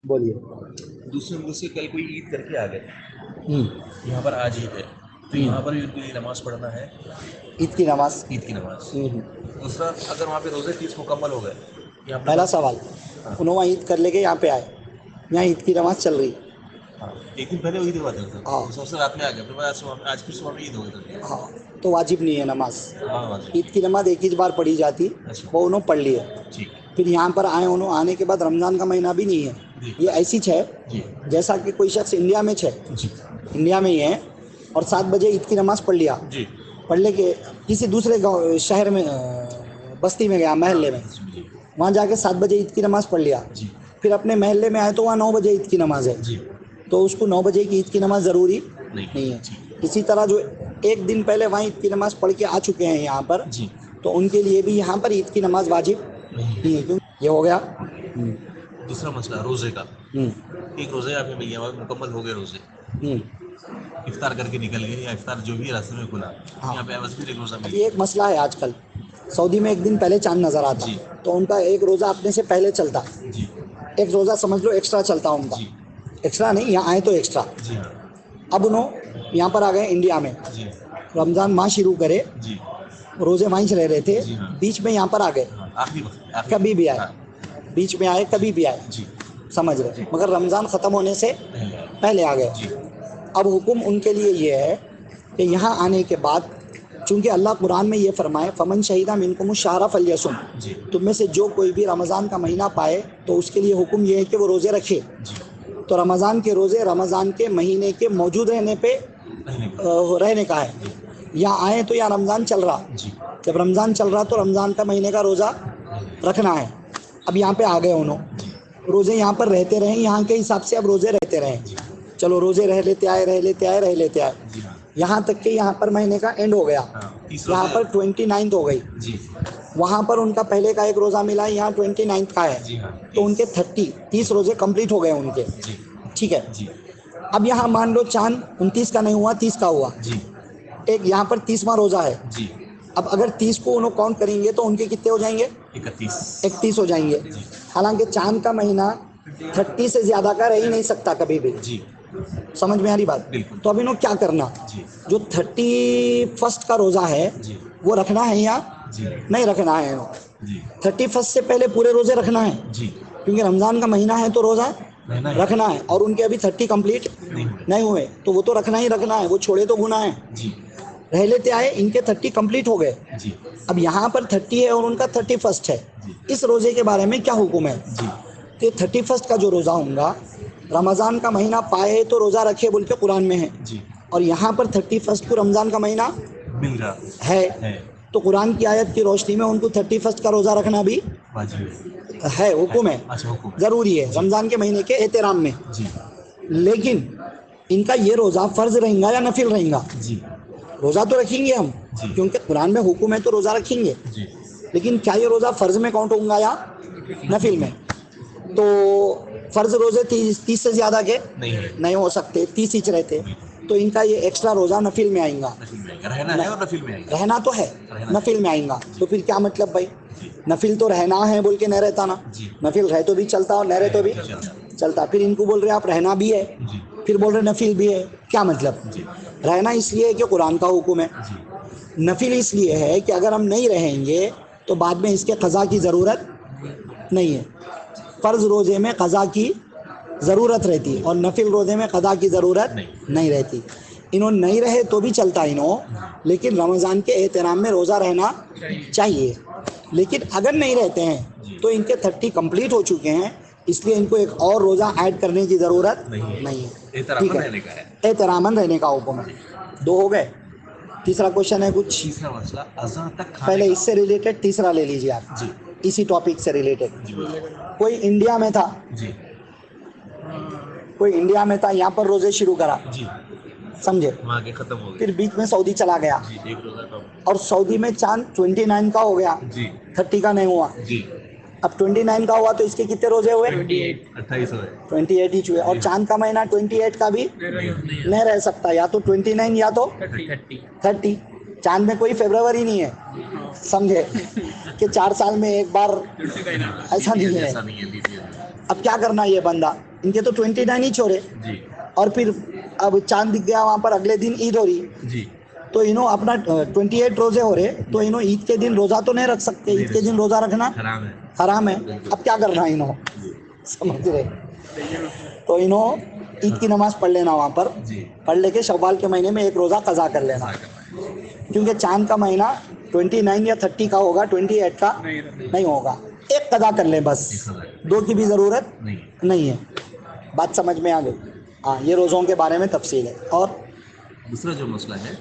بولیے. دوسرے ملک سے کل کوئی عید کر کے آ گئے, ہوں. یہاں پر آج عید ہے, تو یہاں پر بھی ان کے لیے نماز پڑھنا ہے, عید کی نماز. عید کی نماز. ہوں. دوسرا, اگر وہاں پہ روزے 30 مکمل ہو گئے, یہاں پہلا پر سوال, ہاں انہوں عید کر لے کے یہاں پہ آئے, یہاں عید کی نماز چل رہی. ہاں, ایک دن پہلے عید ہوا تھا, ہاں سب سے رات میں آ گیا, پھر آج پھر صبح میں عید ہو گئی. ہاں, تو واجب نہیں ہے نماز. ہاں واضح. عید کی نماز ایک ہی بار پڑھی جاتی, اچھا وہ انہوں پڑھ لیے. ٹھیک. پھر یہاں پر آئے, انہوں آنے کے بعد رمضان کا مہینہ بھی نہیں ہے, جی یہ ایسی ہے جی جیسا کہ کوئی شخص انڈیا میں ہے, جی انڈیا میں ہی ہے, اور 7 بجے عید کی نماز پڑھ لیا, جی پڑھ لے کے کسی دوسرے گاؤں شہر میں بستی میں گیا, محلے میں, جی وہاں جا کے 7 بجے عید کی نماز پڑھ لیا. جی پھر اپنے محلے میں آئے تو وہاں 9 بجے عید کی نماز ہے, جی تو اس کو 9 بجے کی عید کی نماز ضروری نہیں ہے. اسی طرح جو ایک دن پہلے وہاں عید کی نماز پڑھ کے آ چکے ہیں یہاں پر, جی تو ان کے لیے بھی یہاں پر عید کی نماز واجب نہیں ہے, کیونکہ یہ ہو گیا. دوسرا مسئلہ روزے کا, ہوں. ایک روزے آپ میں مکمل ہو گئے روزے, ہوں. افطار کر کے نکل گئے, یا افطار جو بھی راستے میں کھلا, ہاں, یہاں پہ بس پھر ایک روزہ مل ابھی ایک گیا. مسئلہ ہے آج کل, سعودی میں ایک دن پہلے چاند نظر آتا, جی تو ان کا ایک روزہ اپنے سے پہلے چلتا, جی ایک روزہ سمجھ لو ایکسٹرا چلتا ان کا, جی ایکسٹرا نہیں, یہاں آئے تو ایکسٹرا. جی ہاں اب انہوں یہاں پر آ گئے انڈیا میں, جی رمضان ماہ شروع کرے, جی روزے وہیں سے رہ رہے تھے, جی ہاں بیچ میں یہاں پر آ گئے, ہاں, آخری وقت آخری کبھی بھی آئے, ہاں بیچ میں آئے, کبھی بھی آئے, جی سمجھ رہے, جی مگر رمضان ختم ہونے سے پہلے پہلے آ گئے. جی اب حکم ان کے لیے یہ ہے کہ یہاں آنے کے بعد, چونکہ اللہ قرآن میں یہ فرمائے, فمن شہیدہ منکم الشہر فلیصم, جی تم میں سے جو کوئی بھی رمضان کا مہینہ پائے تو اس کے لیے حکم یہ ہے کہ وہ روزے رکھے. جی تو رمضان کے روزے رمضان کے مہینے کے موجود رہنے پہ رہنے کا ہے, جی یا آئیں تو یا رمضان چل رہا, جی جب رمضان چل رہا تو رمضان کا مہینے کا روزہ رکھنا ہے. اب یہاں پہ آ گئے انہوں, جی روزے یہاں پر رہتے رہیں, یہاں کے حساب سے اب روزے رہتے رہیں, جی چلو روزے رہ لیتے آئے, رہ لیتے آئے, رہ لیتے آئے, جی ہاں یہاں تک کہ یہاں پر مہینے کا اینڈ ہو گیا, ہاں 30 یہاں روزے پر 29 ہو گئی, جی وہاں پر ان کا پہلے کا ایک روزہ ملا, یہاں 29 کا ہے, جی ہاں تو ان 30 کے 30 روزے کمپلیٹ ہو گئے ان کے. جی ٹھیک ہے, جی اب یہاں مان لو چاند 29 کا نہیں ہوا, 30 کا ہوا, جی ایک یہاں پر 30واں روزہ ہے. جی اب اگر 30 کو انہوں کاؤنٹ کریں گے تو ان کے کتنے ہو جائیں گے, 31 31 ہو جائیں گے. جی حالانکہ چاند کا مہینہ 30 سے زیادہ کا رہ ہی نہیں سکتا کبھی بھی, جی سمجھ میں آ رہی بات. بالکل. تو اب انہوں کیا کرنا, جی جو 31 کا روزہ ہے جی وہ رکھنا ہے یا جی نہیں رکھنا ہے. جی 31 سے پہلے پورے روزے رکھنا ہے, جی کیونکہ رمضان کا مہینہ ہے تو روزہ رکھنا ہے, اور ان کے ابھی 30 کمپلیٹ نہیں ہوئے, تو وہ تو رکھنا ہی رکھنا ہے, وہ چھوڑے تو گناہ ہے. جی رہ لیتے آئے, ان کے 30 کمپلیٹ ہو گئے, جی اب یہاں پر 30 ہے اور ان کا 31 ہے. جی اس روزے کے بارے میں کیا حکم ہے جی کہ 31 کا جو روزہ ہوں گا, رمضان کا مہینہ پائے تو روزہ رکھے بول کے قرآن میں ہے, جی اور یہاں پر 31 کو رمضان کا مہینہ مل رہا ہے, تو قرآن کی آیت کی روشنی میں ان کو 31 کا روزہ رکھنا بھی واجب ہے, حکم ہے, اچھا حکم ہے. ضروری ہے جی رمضان کے مہینے کے احترام میں. جی لیکن ان کا یہ روزہ فرض رہیں گا یا نفل رہیں گا, جی روزہ تو رکھیں گے ہم, جی کیونکہ قرآن میں حکم ہے تو روزہ رکھیں گے, جی لیکن کیا یہ روزہ فرض میں کاؤنٹ ہوں گا یا نفل میں. تو فرض روزے 30 سے زیادہ کے نہیں ہو سکتے, 30 ہی رہتے, تو ان کا یہ ایکسٹرا روزہ نفل میں آئیں گا, رہنا ہے اور نفل میں آئے گا. رہنا تو ہے, نفل میں آئیں گا. تو پھر کیا مطلب بھائی, نفل تو رہنا ہے بول کے نہیں رہتا نا, جی نفل رہ تو بھی چلتا اور نہ رہ تو بھی چلتا. پھر ان کو بول رہے آپ رہنا بھی ہے, جی پھر بول رہے نفل بھی ہے, کیا مطلب. جی رہنا اس لیے کہ قرآن کا حکم ہے, جی نفل اس لیے ہے کہ اگر ہم نہیں رہیں گے تو بعد میں اس کے قضا کی ضرورت نہیں ہے. فرض روزے میں قضا کی ضرورت رہتی, اور نفل روزے میں قضا کی ضرورت نہیں رہتی. انہوں نہیں رہے تو بھی چلتا انہوں, لیکن رمضان کے احترام میں روزہ رہنا چاہیے. لیکن اگر نہیں رہتے ہیں تو ان کے 30 کمپلیٹ ہو چکے ہیں, اس لیے ان کو ایک اور روزہ ایڈ کرنے کی ضرورت نہیں ہے. ٹھیک ہے, احتراماً رہنے کا حکم ہے. 2 ہو گئے. تیسرا کوشچن ہے کچھ, تیسرا مسئلہ اذان تک کھانے پہلے کا. اس سے ریلیٹڈ تیسرا لے لیجیے آپ, جی اسی ٹاپک سے ریلیٹڈ. جی کوئی انڈیا میں تھا, جی کوئی انڈیا میں تھا, یہاں پر روزے شروع کرا, جی سمجھے, وہاں کے ختم ہو پھر گئے. بیچ میں سعودی چلا گیا, جی ایک روزہ کم. اور سعودی میں چاند 29 کا ہو گیا, جی 30 کا نہیں ہوا. جی اب 29 کا ہوا تو اس کے کتنے روزے ہوئے, 28 ہوئے. 28 ہی ہوئے. اور جی ہاں. چاند کا مہینہ 28 کا بھی نہیں رہ سکتا, یا تو 29 یا تو 30. چاند میں کوئی فیبروری نہیں ہے, سمجھے, کہ 4 سال میں ایک بار, ایسا نہیں ہے. اب کیا کرنا یہ بندہ, ان کے تو 29 ہی چھوڑے, جی اور پھر اب چاند دکھ گیا وہاں پر, اگلے دن عید ہو رہی, جی تو انہوں اپنا 28 روزے ہو رہے, تو انہوں عید کے دن روزہ تو نہیں رکھ سکتے, عید کے دن روزہ رکھنا حرام ہے. حرام ہے. اب کیا کرنا انہوں, سمجھ رہے, تو انہوں عید کی نماز پڑھ لینا وہاں پر, جی پڑھ لے کے شوال کے مہینے میں ایک روزہ قضا کر لینا, کیونکہ چاند کا مہینہ 29 یا 30 کا ہوگا, 28 کا نہیں ہوگا. ایک قضا کر لیں بس, دو کی بھی ضرورت نہیں ہے. بات سمجھ میں آ گئی؟ ہاں, یہ روزوں کے بارے میں تفصیل ہے. اور دوسرا جو مسئلہ ہے